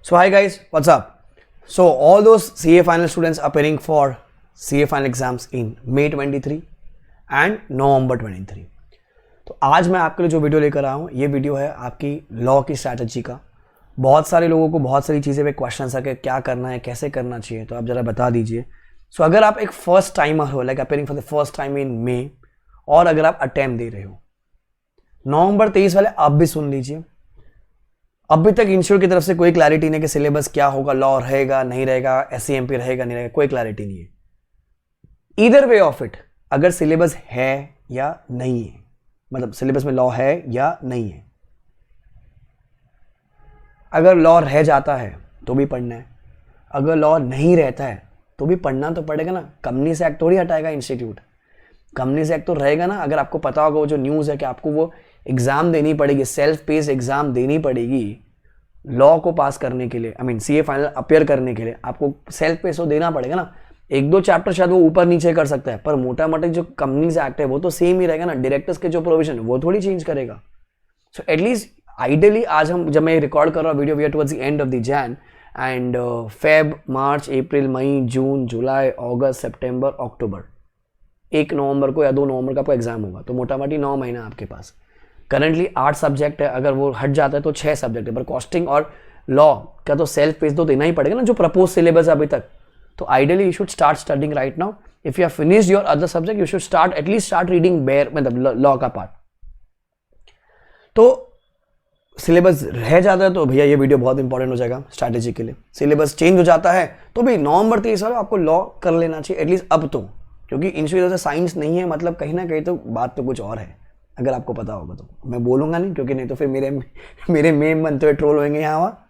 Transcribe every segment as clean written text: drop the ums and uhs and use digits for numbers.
So hi guys, what's up? So all those CA final students appearing for CA final exams in May 23 and November 23. तो आज मैं आपके लिए जो video लेकर आया हूँ, ये वीडियो है आपकी लॉ की स्ट्रैटेजी का। बहुत सारे लोगों को बहुत सारी चीज़ें पे क्वेश्चन है कि क्या करना है, कैसे करना चाहिए, तो आप ज़रा बता दीजिए। सो अगर आप एक फर्स्ट टाइमर हो, like appearing for the first time in May, और अगर आप अटेम्प्ट दे रहे हो, नवंबर 23 वाले आप भी सुन लीजिए। अभी तक इंस्टीट्यूट की तरफ से कोई क्लैरिटी नहीं कि सिलेबस क्या होगा, लॉ रहेगा नहीं रहेगा, SCMP रहेगा नहीं रहेगा, कोई क्लैरिटी नहीं है। ईदर वे ऑफ इट, अगर सिलेबस है या नहीं है, मतलब सिलेबस में लॉ है या नहीं है, अगर लॉ रह जाता है तो भी पढ़ना है, अगर लॉ नहीं रहता है तो भी पढ़ना तो पड़ेगा ना। कंपनी से एक्ट थोड़ी हटाएगा इंस्टीट्यूट, कंपनी से एक्ट तो रहेगा ना। अगर आपको पता होगा वो जो न्यूज़ है कि आपको वो एग्ज़ाम देनी पड़ेगी, सेल्फ पेस एग्ज़ाम देनी पड़ेगी लॉ को पास करने के लिए, I mean CA final appear करने के लिए आपको सेल्फ पेस तो देना पड़ेगा ना। एक दो चैप्टर शायद वो ऊपर नीचे कर सकता है, पर मोटा मोटा जो कंपनीज एक्ट है वो तो सेम ही रहेगा ना। डायरेक्टर्स के जो प्रोविजन वो थोड़ी चेंज करेगा। सो एटलीस्ट आइडियली आज हम, जब मैं रिकॉर्ड कर रहा हूँ video, we are towards the end of the Jan and Feb, March, April, मई, जून, जुलाई, अगस्त, सितंबर, अक्टूबर, 1 नवंबर को या 2 नवंबर का आपको एग्जाम होगा, तो मोटा मोटी 9 महीना आपके पास। करंटली 8 सब्जेक्ट है, अगर वो हट जाता है तो 6 सब्जेक्ट है, पर कॉस्टिंग और लॉ का तो सेल्फ पेस तो देना ही पड़ेगा ना, जो प्रपोज सिलेबस अभी तक। तो ideally you should start studying right now. If you have finished your other subject, you should start at least start reading bare, मतलब लॉ का पार्ट। तो सिलेबस रह जाता है तो भैया ये वीडियो बहुत इंपॉर्टेंट हो जाएगा स्ट्रैटेजी के लिए। सिलेबस चेंज हो जाता है तो भी नवंबर 23 वाला आपको लॉ कर लेना चाहिए एटलीस्ट अब तो, क्योंकि इंस्टीट्यूट से साइंस नहीं है, मतलब कहीं ना कहीं तो बात तो कुछ और है। अगर आपको पता होगा तो मैं बोलूँगा नहीं, क्योंकि नहीं तो फिर मेरे मेम बनते हुए ट्रोल होंगे यहाँ वहाँ।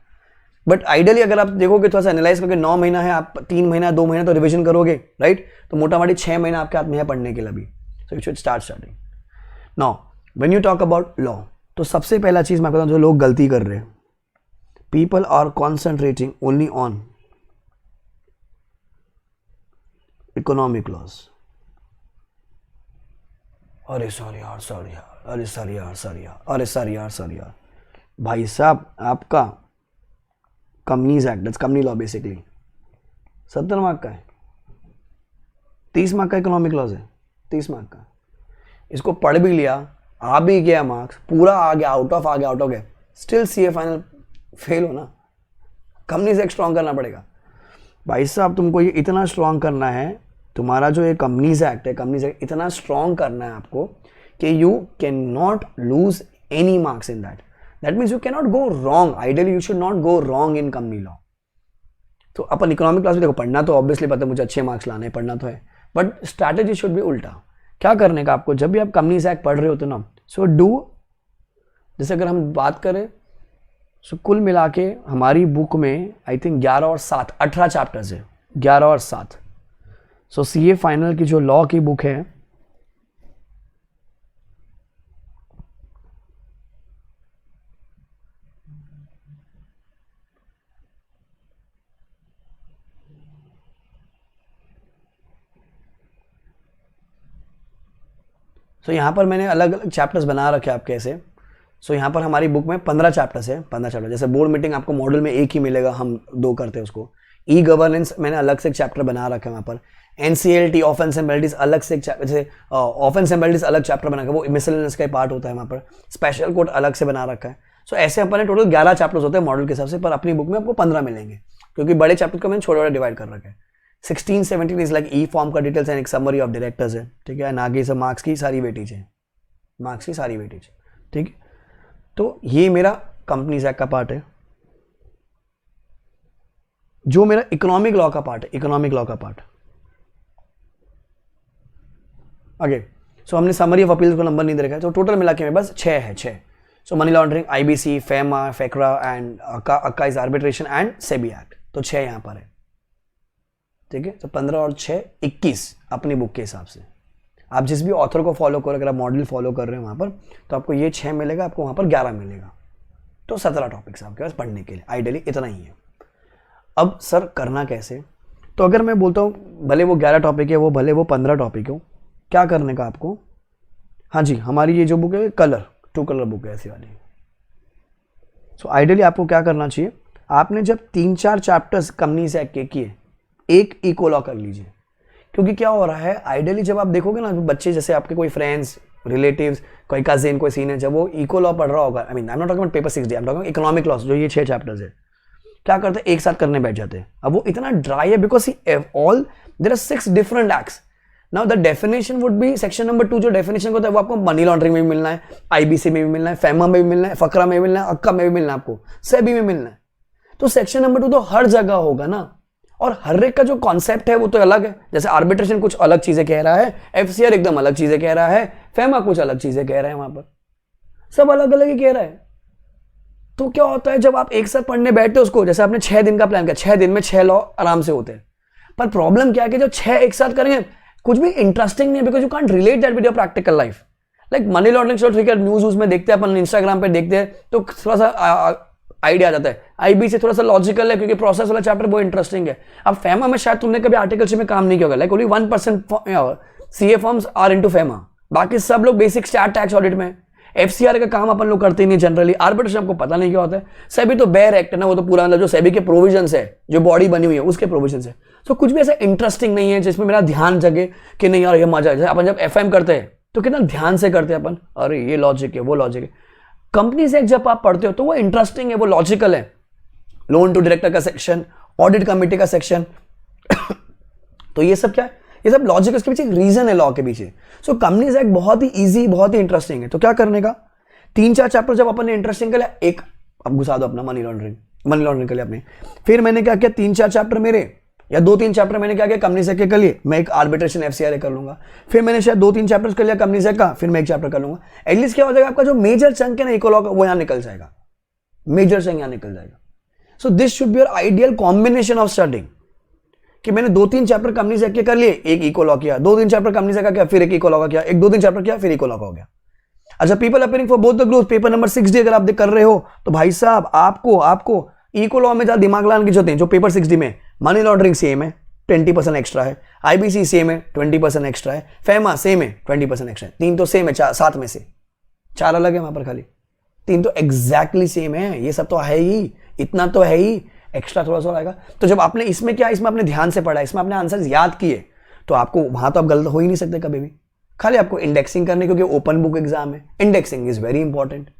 बट आइडियली अगर आप देखोगे, थोड़ा सा एनालाइज करके 9 महीना है, आप 3 महीना 2 महीना तो रिविजन करोगे, राइट? तो मोटा मोटी 6 महीना आपके हाथ में है पढ़ने के लिए अभी। So you should start studying now. When you talk about law, तो सबसे पहला चीज़ मैं बताऊँ जो लोग गलती कर रहे हैं, people are concentrating only on economic laws. अरे सॉरी यार, अरे सॉरी यार, भाई साहब आपका companies act, that's company law basically, 70 mark का है, 30 मार्क का इकोनॉमिक लॉज है, 30 मार्क का। इसको पढ़ भी लिया, आ भी गया मार्क्स, पूरा आ गया, आउट ऑफ गया, स्टिल CA फाइनल फेल हो ना। कंपनी से एक स्ट्रॉन्ग करना पड़ेगा भाई साहब। तुमको ये इतना स्ट्रॉन्ग करना है, तुम्हारा जो ये कंपनीज एक्ट है, कंपनीज एक्ट इतना स्ट्रॉन्ग करना है आपको कि you can not lose any marks in that. That means you can not go wrong. Ideally you should not go wrong in company law. तो अपन इकोनॉमिक क्लास में देखो, पढ़ना तो ऑब्वियसली पता है मुझे, अच्छे मार्क्स लाने, पढ़ना तो है, बट स्ट्रैटेजी शुड भी उल्टा। क्या करने का आपको, जब भी आप कंपनीज एक्ट पढ़ रहे हो तो ना, सो डू, जैसे अगर हम बात करें, सो कुल मिला के हमारी बुक में आई थिंक 11 और 7 18 चैप्टर्स है, 11 और 7। सो CA फाइनल की जो लॉ की बुक है, सो यहाँ पर मैंने अलग अलग चैप्टर्स बना रखे आपके ऐसे। सो यहाँ पर हमारी बुक में 15 चैप्टर्स है, 15 चैप्टर। जैसे बोर्ड मीटिंग आपको मॉडल में एक ही मिलेगा, हम 2 करते हैं उसको। ई गवर्नेंस मैंने अलग से एक चैप्टर बना रखा है वहाँ पर। NCLT ऑफेंस एंड पेनल्टीज अलग से एक चैप्टर, जैसे ऑफेंस एंड पेनल्टीज अलग चैप्टर बना रखा है, वो मिसलेनियस का पार्ट होता है वहाँ पर। स्पेशल कोड अलग से बना रखा है। सो ऐसे अपने टोटल 11 चैप्टर्स होते हैं मॉडल के हिसाब से, पर अपनी बुक में आपको 15 मिलेंगे, क्योंकि बड़े चैप्टर को मैंने छोटे छोटे डिवाइड कर रखा है। 16 17 इज लाइक ई फॉर्म का डिटेल्स एंड एक समरी ऑफ डायरेक्टर्स है, ठीक है। आगे से मार्क्स की सारी वेटेज है, मार्क्स की सारी वेटेज, ठीक है। तो ये मेरा कंपनीज एक्ट का पार्ट है। जो मेरा इकोनॉमिक लॉ का पार्ट है, इकोनॉमिक लॉ का पार्ट आगे। सो हमने समरी ऑफ अपील्स को नंबर नहीं दे रखा है, तो टोटल मिला के में बस 6 है, 6। So money laundering, IBC, FEMA, FECRA and aka is arbitration and SEBI act, तो 6 यहाँ पर है, ठीक है। तो 15 और 6 21 अपनी बुक के हिसाब से। आप जिस भी ऑथर को फॉलो करो, अगर आप मॉडल फॉलो कर रहे हो वहाँ पर, तो आपको ये 6 मिलेगा, आपको वहाँ पर 11 मिलेगा। तो 17 टॉपिक्स आपके पास पढ़ने के लिए, आइडियली इतना ही है। अब सर करना कैसे? तो अगर मैं बोलता हूँ भले वो 11 टॉपिक है, वो भले वो 15 टॉपिक हो, क्या करने का आपको? हाँ जी, हमारी ये जो बुक है कलर 2 कलर बुक है ऐसी वाली। सो आइडियली आपको क्या करना चाहिए, आपने जब 3-4 चैप्टर्स कंपनीज एक्ट के किए, एक इको लॉ कर लीजिए। क्योंकि क्या हो रहा है, आइडियली जब आप देखोगे ना, बच्चे जैसे आपके कोई फ्रेंड्स, रिलेटिव्स, कोई कजिन, कोई सीनियर, जब वो इको लॉ पढ़ रहा होगा, I mean I am not talking about paper 6D, I am talking economic loss, जो ये 6 चैप्टर्स है, क्या करते हैं, एक साथ करने बैठ जाते हैं। अब वो इतना ड्राई है because all there are 6 different acts. Now the definition would be section number 2, जो डेफिनेशन होता है वो आपको मनी लॉन्ड्रिंग में भी मिलना है, आईबीसी में भी मिलना है, फैमा में भी मिलना है, फकरा में भी मिलना है, अक्का में भी मिलना है, आपको सेबी में मिलना है। तो सेक्शन नंबर 2 तो हर जगह होगा ना, और हर एक का जो कॉन्सेप्ट है वो तो अलग है। जैसे आर्बिट्रेशन कुछ अलग चीजें कह रहा है, एफसीआर एकदम अलग चीजें कह रहा है, फैमा कुछ अलग चीजें कह रहे हैं, वहां पर सब अलग अलग ही कह रहा है। तो क्या होता है, जब आप एक साथ पढ़ने बैठते हो उसको, जैसे आपने 6 दिन का प्लान किया, 6 दिन में 6 लॉ आराम से होते हैं, पर प्रॉब्लम क्या है कि जब 6 एक साथ करेंगे कुछ भी इंटरेस्टिंग नहीं है, because you can't relate that with your practical life. Like money laundering चलो ठीक है, न्यूज में देखते हैं अपन, इंस्टाग्राम पे देखते हैं तो थोड़ा सा आइडिया आ जाता है। आईबी से थोड़ा सा लॉजिकल है क्योंकि प्रोसेस वाला चैप्टर बहुत इंटरेस्टिंग है। अब फैमा में शायद तुमने कभी आर्टिकलशिप में काम नहीं किया होगा, like only 1% CA firms are into FEMA, बाकी सब लोग बेसिक स्टैट टैक्स ऑडिट में। एफसीआर का काम अपन लोग करते ही नहीं जनरली। आर्बिट्रेशन आपको पता नहीं क्या होता है। सेबी तो बेयर एक्ट है ना, वो तो पूरा मतलब जो सेबी के प्रोविजंस है, जो बॉडी बनी हुई है उसके प्रोविजंस है। तो कुछ भी ऐसा इंटरेस्टिंग नहीं है जिसमें मेरा ध्यान जगे कि नहीं यार ये मजा है। जैसे अपन जब एफएम करते हैं तो कितना ध्यान से करते हैं अपन, अरे ये लॉजिक है वो लॉजिक है। कंपनी से जब आप पढ़ते हो तो वो इंटरेस्टिंग है, वो लॉजिकल है। लोन टू डायरेक्टर का सेक्शन, ऑडिट कमिटी का सेक्शन तो ये सब क्या है, ये सब लॉजिक, उसके पीछे एक रीजन है लॉ के पीछे। सो कंपनीज एक्ट बहुत ही इजी, बहुत ही इंटरेस्टिंग है। तो क्या करने का, 3-4 चैप्टर जब अपन ने इंटरेस्टिंग कर लिया, एक अब घुसा दो अपना मनी लॉन्ड्रिंग कर लिया आपने। फिर मैंने क्या किया, 3-4 चैप्टर मेरे या 2-3 चैप्टर मैंने क्या किया कंपनी से कर लिए, मैं एक आर्बिट्रेशन एफसीआर कर लूंगा। फिर मैंने शायद 2-3 चैप्टर्स कर लिया कंपनी से का, फिर मैं एक चैप्टर कर लूंगा। एटलीस्ट क्या हो जाएगा, आपका जो मेजर चंक है ना इको लॉ का, वो यहां निकल जाएगा, मेजर चंक यहां निकल जाएगा। So this should be your ideal combination of studying, कि मैंने 2-3 चैप्टर कंपनी से कर लिए, एक इको लॉ किया, 2-3 चैप्टर कंपनी से किया, फिर एक इको लॉ का किया, एक 2-3 चैप्टर किया, फिर इको लॉ का हो गया। अच्छा, people appearing for both the groups, paper number 6D अगर आप कर रहे हो तो भाई साहब आपको इको लॉ में ज्यादा दिमाग लगाने की जरूरत है। जो पेपर 6D में मनी लॉन्ड्रिंग सेम है, 20% एक्स्ट्रा है, आईबीसी सेम है, 20% एक्स्ट्रा है, फैमा सेम है, 20% एक्स्ट्रा है। 3 तो सेम है, 7 में से 4 अलग है वहां पर, खाली 3 तो एग्जैक्टली सेम है। ये सब तो है ही, इतना तो है ही, एक्स्ट्रा थोड़ा सा आएगा। तो जब आपने इसमें क्या, इसमें आपने ध्यान से पढ़ा, इसमें आपने आंसर याद किए, तो आपको वहां तो आप गलत हो ही नहीं सकते कभी भी। खाली आपको इंडेक्सिंग करने, क्योंकि ओपन बुक एग्जाम है, इंडेक्सिंग इज वेरी इंपॉर्टेंट।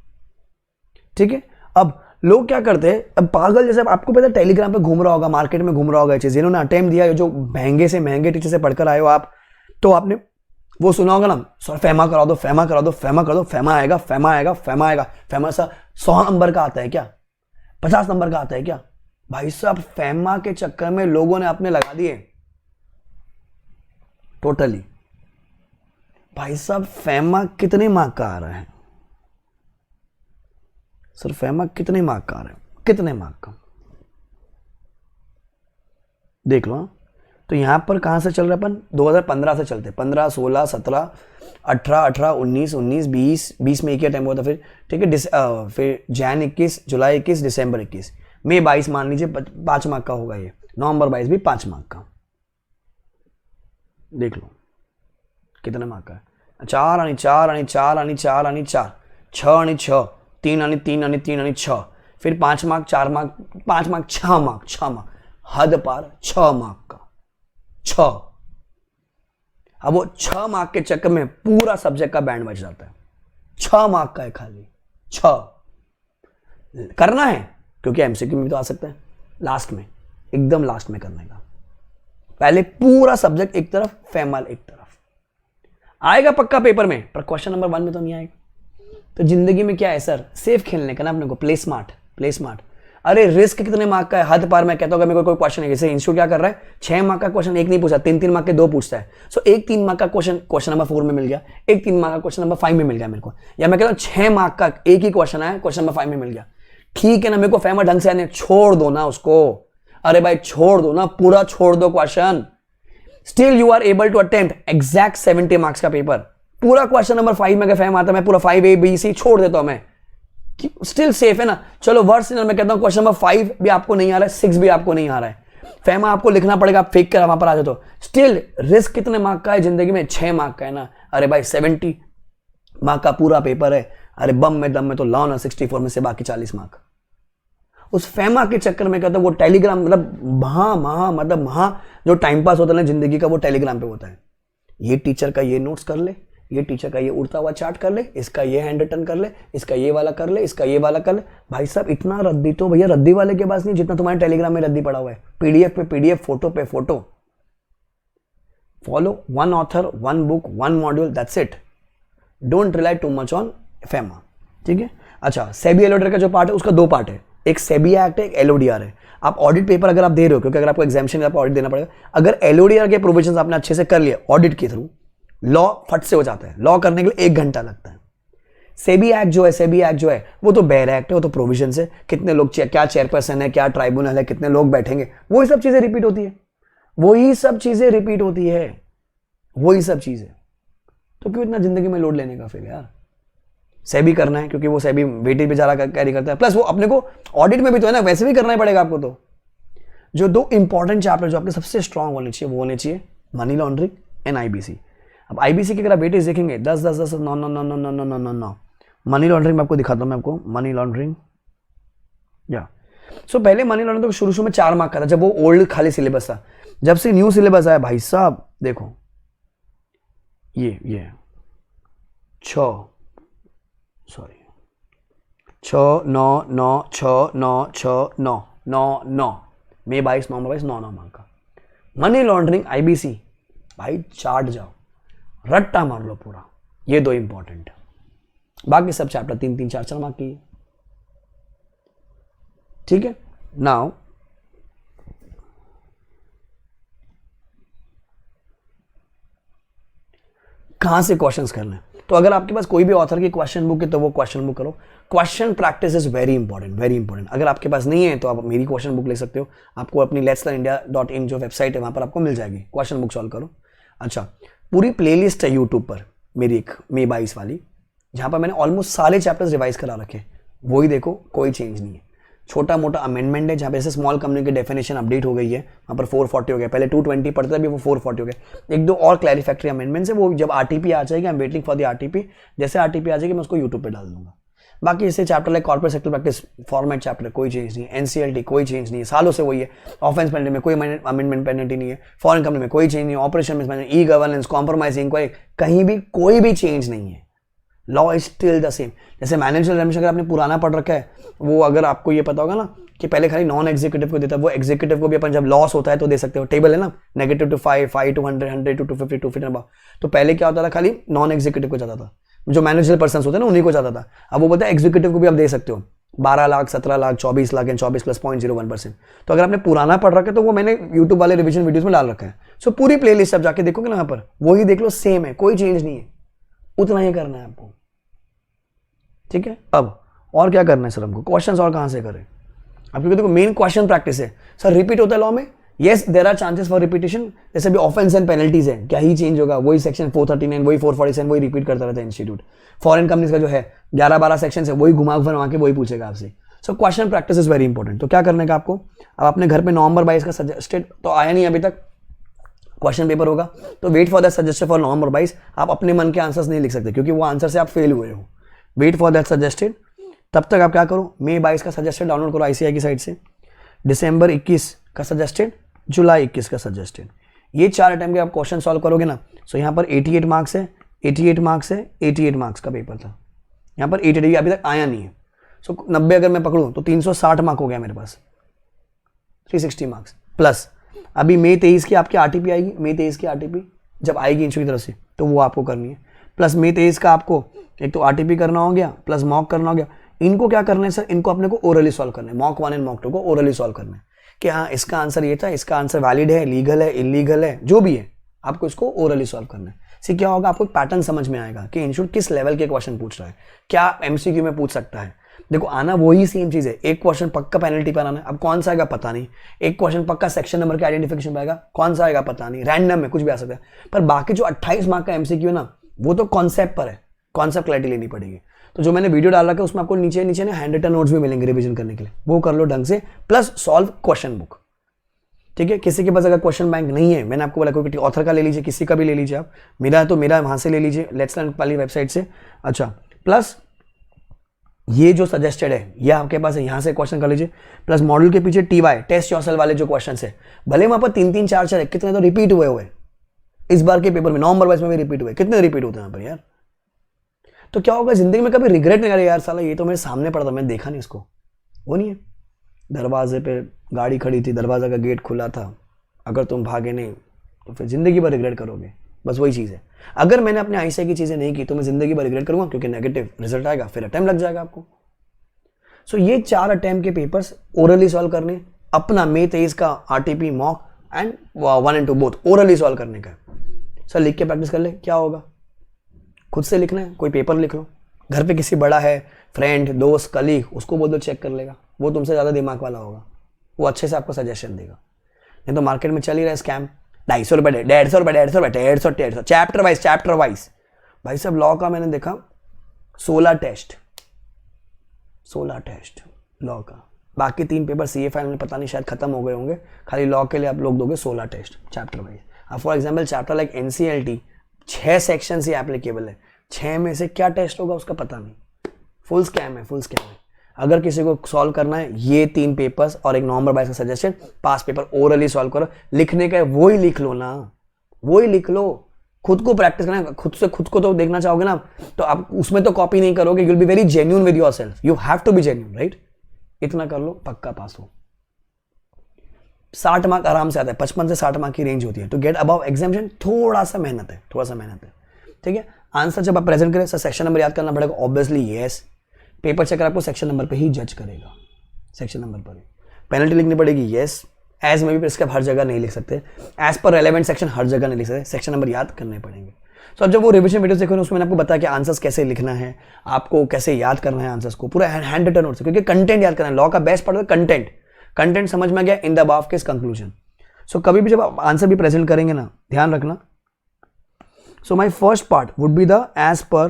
ठीक है, अब लोग क्या करते हैं, अब पागल जैसे आपको पता टेलीग्राम पे घूम रहा होगा, मार्केट में घूम रहा होगा चीज, जिन्होंने अटेम्प्ट दिया, जो महंगे से महंगे टीचर से पढ़कर आए हो आप, तो आपने वो सुना होगा ना, सर फैमा करा दो, फैमा करा दो, फैमा कर दो, फैमा आएगा, फैमा आएगा, फैमा आएगा। फैमा सा 100 नंबर का आता है क्या, 50 नंबर का आता है क्या? भाई साहब फैमा के चक्कर में लोगों ने अपने लगा दिए टोटली। भाई साहब फैमा कितने मार्क का आ रहा है सर, फैमा कितने मार्क का आ रहा है, कितने मार्क का देख लो। तो यहां पर कहां से चल रहा है अपन, 2015 से चलते, 15, 16, 17, 18, 19, 20 में एक ही अटेम्प्ट हुआ था। फिर ठीक है, फिर जैन 21, जुलाई 21, दिसंबर 21, मई 22 मान लीजिए 5 मार्क का होगा ये, नवंबर 22 भी 5 मार्क का। देख लो कितने मार्क का है, 4 आनी 4 आनी 4 आनी 4 आनी 4, 6 आनी 6, 3 आनी 3 आनी 3 आनी 6, फिर 5 mark 4 mark 5 mark 6 mark 6 mark, हद पार 6 मार्क का 6। अब वो 6 मार्क के चक्कर में पूरा सब्जेक्ट का बैंड बच जाता है। 6 मार्क का है खाली, 6 करना है, क्योंकि एमसीक्यू में भी तो आ सकता है लास्ट में, एकदम लास्ट में करने का। पहले पूरा सब्जेक्ट एक तरफ, फैमल एक तरफ आएगा पक्का पेपर में, पर क्वेश्चन नंबर 1 में तो नहीं आएगा। तो जिंदगी में क्या है सर, सेफ खेलने का ना अपने को, प्ले स्मार्ट, प्ले स्मार्ट। अरे रिस्क कितने मार्क का है, हद पार। मैं कहता हूँ मेरे को कोई क्वेश्चन है, जैसे इंस्टीट्यूट क्या कर रहा है, 6 मार्क का क्वेश्चन एक नहीं पूछा, 3-3 मार्क के 2 पूछता है। सो एक 3 मार्क का क्वेश्चन नंबर 4 में मिल गया, एक 3 मार्क का क्वेश्चन नंबर 5 में मिल गया मेरे को। या मैं कहता हूँ 6 मार्क का एक ही क्वेश्चन आया, क्वेश्चन नंबर 5 में मिल गया, ठीक है ना। मेरे को फैमा ढंग से आने, छोड़ दो ना उसको, अरे भाई छोड़ दो ना, पूरा छोड़ दो question. Still you are able to attempt exact 70 marks का पेपर। पूरा क्वेश्चन नंबर 5 में अगर फैम आता, मैं पूरा 5A B C छोड़ देता हूं मैं, स्टिल सेफ है ना। चलो वर्स्ट मैं कहता हूं क्वेश्चन नंबर 5 भी आपको नहीं आ रहा है, 6 भी आपको नहीं आ रहा है, फैमा आपको लिखना पड़ेगा, आप फेक कर वहां पर आ जाए तो स्टिल रिस्क कितने मार्क का है जिंदगी में, 6 मार्क का है ना। अरे भाई 70 मार्क का पूरा पेपर है, अरे बम में दम में तो लाओ ना 64 में से बाकी 40 मार्क। उस फेमा के चक्कर में कहता है वो टेलीग्राम, मतलब वहाँ जो टाइम पास होता है ना जिंदगी का, वो टेलीग्राम पे होता है। ये टीचर का ये नोट्स कर ले, ये टीचर का ये उड़ता हुआ चार्ट कर ले, इसका ये हैंड रिटन कर ले, इसका ये वाला कर ले, इसका ये वाला कर ले। भाई साहब इतना रद्दी तो भैया रद्दी वाले के पास नहीं जितना तुम्हारे टेलीग्राम में रद्दी पड़ा हुआ है। पीडीएफ पे पीडीएफ, फोटो पे photo. Follow one author, one book, one module, that's it. Don't rely too much on FEMA, ठीक है। अच्छा, सेबी एलओडीआर का जो पार्ट है उसका दो पार्ट है, एक सेबी एक्ट है, एक एलओडीआर है। आप ऑडिट पेपर अगर आप दे रहे हो, क्योंकि अगर आपको एग्जामिनेशन आपको ऑडिट देना पड़ेगा, अगर एलओडीआर के प्रोविजंस आपने अच्छे से कर लिया ऑडिट के थ्रू, लॉ फट से हो जाता है। लॉ करने के लिए 1 घंटा लगता है। सेबी एक्ट जो है वो तो बेयर एक्ट है, वो तो प्रोविजन है, कितने लोग, क्या चेयरपर्सन है, क्या ट्राइब्यूनल है, कितने लोग बैठेंगे, वही सब चीजें रिपीट होती है, वही सब चीजें तो क्यों इतना जिंदगी में लोड लेने का फिर यार। सेबी करना है क्योंकि वो सेबी वेटेज पे ज्यादा कैरी करता है, प्लस वो अपने को ऑडिट में भी तो है ना, वैसे भी करना ही पड़ेगा आपको। तो जो 2 इंपॉर्टेंट चैप्टर जो आपके सबसे स्ट्रांग होने चाहिए वो होने चाहिए मनी लॉन्ड्रिंग एंड आईबीसी। अब आईबीसी की अगर आप वेटेज देखेंगे 10 10 10 9 9 9 9 9 9 9 9। मनी लॉन्ड्रिंग में आपको दिखाता हूं, मैं आपको मनी लॉन्ड्रिंग या पहले मनी लॉन्ड्रिंग तो शुरू में 4 मार्क का था जब वो ओल्ड खाली सिलेबस था। जब से न्यू सिलेबस आया भाई साहब देखो ये 6 9 9 6 9 6 9 9 9 May 22 नवंबर 22 9 मार्क का। मनी लॉन्ड्रिंग आईबीसी भाई चार्ट जाओ, रट्टा मार लो पूरा। ये 2 इंपॉर्टेंट, बाकी सब चैप्टर 3 3 4 4 मार्क की, ठीक है। नाउ कहां से क्वेश्चंस करना है, तो अगर आपके पास कोई भी ऑथर की क्वेश्चन बुक है तो वो क्वेश्चन बुक करो। Question practice is very important. अगर आपके पास नहीं है तो आप मेरी क्वेश्चन बुक ले सकते हो, आपको अपनी letslearnindia.in जो वेबसाइट है वहां पर आपको मिल जाएगी, क्वेश्चन बुक सॉल्व करो। अच्छा, पूरी प्लेलिस्ट है यूट्यूब पर मेरी एक May 22 वाली, जहां पर मैंने ऑलमोस्ट सारे चैप्टर्स रिवाइज करा रखे, वही देखो, कोई चेंज नहीं है। छोटा मोटा अमेंडमेंट है, जहां पे जैसे स्मॉल कंपनी की डेफिनेशन अपडेट हो गई है, वहां पर 440 हो गया, पहले 220 पढ़ते थे, अभी वो 440 हो गया। 1 2 और क्लैरिफैक्टरी अमेंडमेंट्स है, वो जब आरटीपी आ जाएगी, I am waiting for the RTP, जैसे आरटीपी आ जाएगी मैं उसको यूट्यूब पे डाल दूंगा। बाकी इससे chapter like corporate sector practice format chapter कोई चेंज नहीं है, एनसीएलटी कोई चेंज नहीं है, सालों से वही है। ऑफेंस पेनल्टी में कोई अमेंडमेंट पेनल्टी नहीं है, फॉरेन कंपनी में कोई चेंज नहीं है, operation mismanagement, e governance, compromising, कोई कहीं भी कोई भी चेंज नहीं है। Law is still the same. जैसे मैनेजर रेमिशन अगर आपने पुराना पढ़ रखा है, वो अगर आपको ये पता होगा ना कि पहले खाली नॉन एग्जीक्यूटिव को देता है, वो एग्जीक्यूटिव को भी अपन जब लॉस होता है तो दे सकते हो। टेबल है ना, -5 to 5, 5 to 100, 100 to 250, 250 अबाव। तो पहले क्या होता था, खाली नॉन एग्जीक्यूटिव को जाता था, जो मैनेजर पर्सन होते हैं ना उन्हीं को जाता था। अब वो बोलता है एग्जीक्यूटिव को भी आप दे सकते हो, 12 लाख, 17 लाख, 24 लाख एंड 24 प्लस 0.01%। तो अगर आपने पुराना पढ़ रखा है तो वो मैंने यूट्यूब वाले रिविजन वीडियोस में डाल रखा है। सो पूरी प्लेलिस्ट आप जाके देखोगे ना, यहाँ पर वही देख लो, सेम है, कोई चेंज नहीं है, उतना ही करना है आपको, ठीक है। अब और क्या करना है सर हमको, क्वेश्चंस और कहां से करें। अब क्योंकि देखो मेन क्वेश्चन प्रैक्टिस है सर, रिपीट होता है लॉ में, yes there are chances for repetition. जैसे भी ऑफेंस एंड पेनल्टीज है, क्या ही चेंज होगा, वही सेक्शन 439, वही 447, वही रिपीट करता रहता है इंस्टीट्यूट। फॉरेन कंपनीज का जो है 11-12 सेक्शन है, वही घुमा घुमा के वही पूछेगा आपसे। So question practice is very important. तो क्या करने का आपको, अब अपने घर पे नवंबर 22 का सजेस्टेड तो आया नहीं अभी तक क्वेश्चन पेपर होगा, तो wait for that suggested for November 22। आप अपने मन के आंसर्स नहीं लिख सकते क्योंकि वो आंसर से आप फेल हुए हो। वेट फॉर दैट सजेस्टेड, तब तक आप क्या करो, May 22 का सजेस्टेड डाउनलोड करो आईसीआई की साइट से, दिसंबर 21 का सजेस्टेड, जुलाई 21 का सजेस्टेड। ये 4 अटेम्प्ट के आप क्वेश्चन सॉल्व करोगे ना, सो यहाँ पर 88 मार्क्स है, 88 मार्क्स है, 88 मार्क्स का पेपर था, यहाँ पर 88 अभी तक आया नहीं है। सो 90 अगर मैं पकड़ूँ तो 360 मार्क हो गया मेरे पास, 360 मार्क्स प्लस। अभी May 23 की आपकी आरटीपी आएगी, May 23 की आरटीपी जब आएगी इंस्टीट्यूट की तरफ से तो वो आपको करनी है, प्लस May 23 का आपको एक तो आरटीपी करना हो गया, प्लस मॉक करना हो गया। इनको क्या करना है सर, इनको अपने को ओरली सॉल्व करना है, मॉक 1 एंड मॉक 2 को ओरली सॉल्व करना है कि हाँ इसका आंसर ये था, इसका आंसर वैलिड है, लीगल है, इलीगल है, जो भी है आपको इसको ओरली सॉल्व करना है। इससे क्या होगा, आपको एक पैटर्न समझ में आएगा कि इंस्टीट्यूट किस लेवल के क्वेश्चन पूछ रहा है, क्या एमसीक्यू में पूछ सकता है। देखो आना वही सेम चीज है, एक क्वेश्चन पक्का पेनल्टी पर आना है, अब कौन सा आएगा पता नहीं, एक क्वेश्चन पक्का सेक्शन नंबर के आइडेंटिफिकेशन पर आएगा, कौन सा आएगा पता नहीं, रैंडम में कुछ भी आ सकता है। पर बाकी जो 28 मार्क का एमसीक्यू है ना, वो तो कॉन्सेप्ट पर है, कॉन्सेप्ट क्लैरिटी लेनी पड़ेगी। तो जो मैंने वीडियो डाल रखा है उसमें आपको नीचे नीचे ना हैंड रिटन नोट्स भी मिलेंगे रिवीजन करने के लिए, वो कर लो ढंग से, प्लस सॉल्व क्वेश्चन बुक, ठीक है। किसी के पास अगर क्वेश्चन बैंक नहीं है, मैंने आपको बोला कोई ऑथर का ले लीजिए, किसी का भी ले लीजिए, आप मेरा है तो मेरा वहां से ले लीजिए, लेट्स लर्न वाली वेबसाइट से। अच्छा, प्लस ये जो सजेस्टेड है ये आपके पास है, यहां से क्वेश्चन कर लीजिए, प्लस मॉड्यूल के पीछे TY टेस्ट योरसेल्फ वाले जो क्वेश्चन है, भले वहां पर 3 4 4 कितने तो रिपीट हुए इस बार के पेपर में, नवंबर वाइज में भी रिपीट हुए, कितने रिपीट होते हैं यहाँ पर यार। तो क्या होगा जिंदगी में, कभी रिग्रेट नहीं करे यार साला ये तो मेरे सामने पड़ा था, मैंने देखा नहीं इसको, वो नहीं है। दरवाजे पे गाड़ी खड़ी थी, दरवाजा का गेट खुला था, अगर तुम भागे नहीं तो फिर जिंदगी भर रिग्रेट करोगे। बस वही चीज़ है, अगर मैंने अपने आईसीआई की चीज़ें नहीं की तो मैं जिंदगी भर रिग्रेट करूंगा, क्योंकि नेगेटिव रिजल्ट आएगा, फिर अटेम्प्ट लग जाएगा आपको। सो ये 4 अटेम्प्ट के पेपर्स ओरली सॉल्व करने, अपना मई 23 का RTP mock and 1 and 2 both orally solve करने का। सर लिख के प्रैक्टिस कर ले, क्या होगा, खुद से लिखना है, कोई पेपर लिख लो, घर पे किसी बड़ा है, फ्रेंड, दोस्त, कलीग, उसको बोल दो चेक कर लेगा, वो तुमसे ज़्यादा दिमाग वाला होगा, वो अच्छे से आपको सजेशन देगा। नहीं तो मार्केट में चल ही रहा है स्कैम, 250 रुपये, 150 रुपये, 150 चैप्टर वाइज। भाई साहब लॉ का मैंने देखा 16 टेस्ट लॉ का, बाकी 3 पेपर CA फाइनल में पता नहीं शायद खत्म हो गए होंगे, खाली लॉ के लिए आप लोग दोगे 16 टेस्ट चैप्टर वाइज। अब for example chapter like NCLT 6 section he applicable है, 6 में से क्या टेस्ट होगा उसका पता नहीं, फुल स्कैम है। अगर किसी को सॉल्व करना है ये 3 पेपर्स और एक नवंबर 22 का सजेशन, पास पेपर ओरली सॉल्व करो, लिखने का है वही लिख लो ना, वही लिख लो, खुद को प्रैक्टिस करना है, खुद को तो देखना चाहोगे ना, तो आप उसमें तो कॉपी नहीं करोगे, you will be very genuine with yourself, you have to be genuine, right. इतना कर लो, पक्का पास हो। 60 मार्क आराम से आता है, 55 से 60 मार्क की रेंज होती है। टू गेट अबव एग्जामिनेशन थोड़ा सा मेहनत है, ठीक है। आंसर जब आप प्रेजेंट करें, सर सेक्शन नंबर याद करना पड़ेगा, ऑब्वियसली यस। पेपर चेकर आपको सेक्शन नंबर पे ही जज करेगा, सेक्शन नंबर पर ही। पेनल्टी लिखनी पड़ेगी, यस। एज में भी प्रिस्क्राइब हर जगह नहीं लिख सकते, एज पर रेलेवेंट सेक्शन हर जगह नहीं लिख सकते, सेक्शन नंबर याद करने पड़ेंगे। सो अब जब वो रिविजन वीडियो देखो उसमें मैंने आपको बताया कि आंसर्स कैसे लिखना है, आपको कैसे याद करना है आंसर्स को, पूरा हैंड रिटन नोट से, क्योंकि कंटेंट याद करना है। लॉ का बेस्ट पार्ट है कंटेंट समझ में आ गया, in the above case conclusion. So कभी भी जब आप आंसर भी प्रेजेंट करेंगे ना, ध्यान रखना। So my first part would be the edge पर,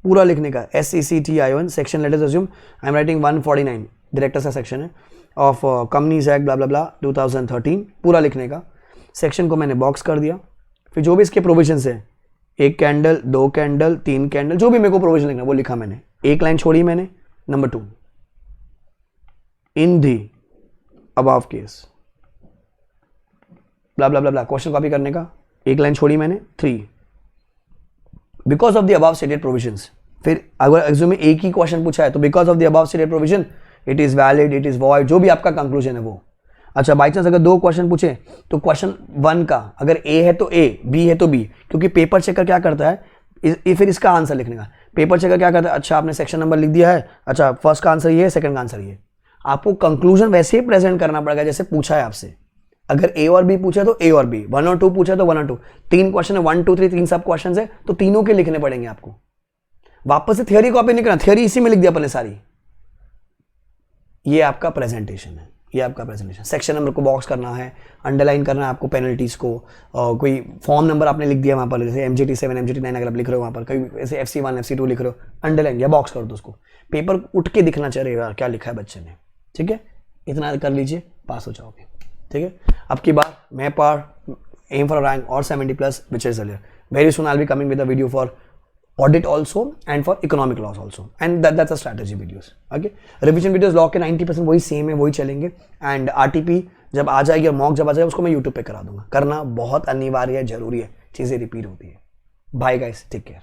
पूरा लिखने का, SECTION section, let us assume I am writing 149 directors का सेक्शन है of companies act blah blah blah 2013, पूरा लिखने का। सेक्शन को मैंने बॉक्स कर दिया, फिर जो भी इसके प्रोविजंस है, 1 कैंडल, 2 कैंडल, 3 कैंडल, जो भी मेरे को प्रोविजन लिखना वो लिखा मैंने, 1 लाइन छोड़ी मैंने। Number 2, in the above case blah blah blah blah, question copy करने का, 1 लाइन छोड़ी मैंने। 3, because of the above stated provisions. फिर अगर एग्जाम में एक ही क्वेश्चन पूछा है तो because of the above stated provision it is valid, it is void, जो भी आपका कंक्लूजन है वो। अच्छा बाई चांस अगर 2 क्वेश्चन पूछे तो क्वेश्चन 1 का अगर A है तो A, B है तो B, क्योंकि पेपर चेकर क्या करता है, फिर इसका आंसर लिखने का। पेपर चेकर क्या करता है, अच्छा आपने सेक्शन नंबर लिख दिया है, अच्छा फर्स्ट का आंसर ये है, सेकंड का आंसर ये, आपको कंक्लूजन वैसे ही प्रेजेंट करना पड़ेगा जैसे पूछा है आपसे। अगर A और B पूछा तो A और B, 1 और 2 पूछा तो 1 और 2, 3 क्वेश्चन है, 1 2 3 3 सब क्वेश्चन है तो तीनों के लिखने पड़ेंगे आपको। वापस से थियरी कॉपी नहीं करना, थियरी इसी में लिख दिया अपने सारी। ये आपका प्रेजेंटेशन है, ये आपका प्रेजेंटेशन। सेक्शन नंबर को बॉक्स करना है, अंडरलाइन करना है आपको पेनल्टीज को, कोई फॉर्म नंबर आपने लिख दिया वहाँ पर, जैसे MGT 7 MGT 9 अगर आप लिख रहे हो वहाँ पर, कहीं ऐसे FC1 FC2 लिख रहे हो, अंडरलाइन या बॉक्स कर दो उसको, पेपर उठ के दिखना चाहिए यार क्या लिखा है बच्चे ने, ठीक है। इतना कर लीजिए, पास हो जाओगे, ठीक है। अब की बार मैं पार एम फॉर रैंक और 70+ which is earlier. Very soon I'll be coming with a video for audit also and for economic laws also, and that's a strategy videos. Okay, revision videos law के 90% वही same है, वही चलेंगे। And RTP जब आ जाएगी और mock जब आ जाएगा उसको मैं YouTube पे करा दूंगा। करना बहुत अनिवार्य है, जरूरी है, चीज़ें रिपीट होती है। Bye guys, take care.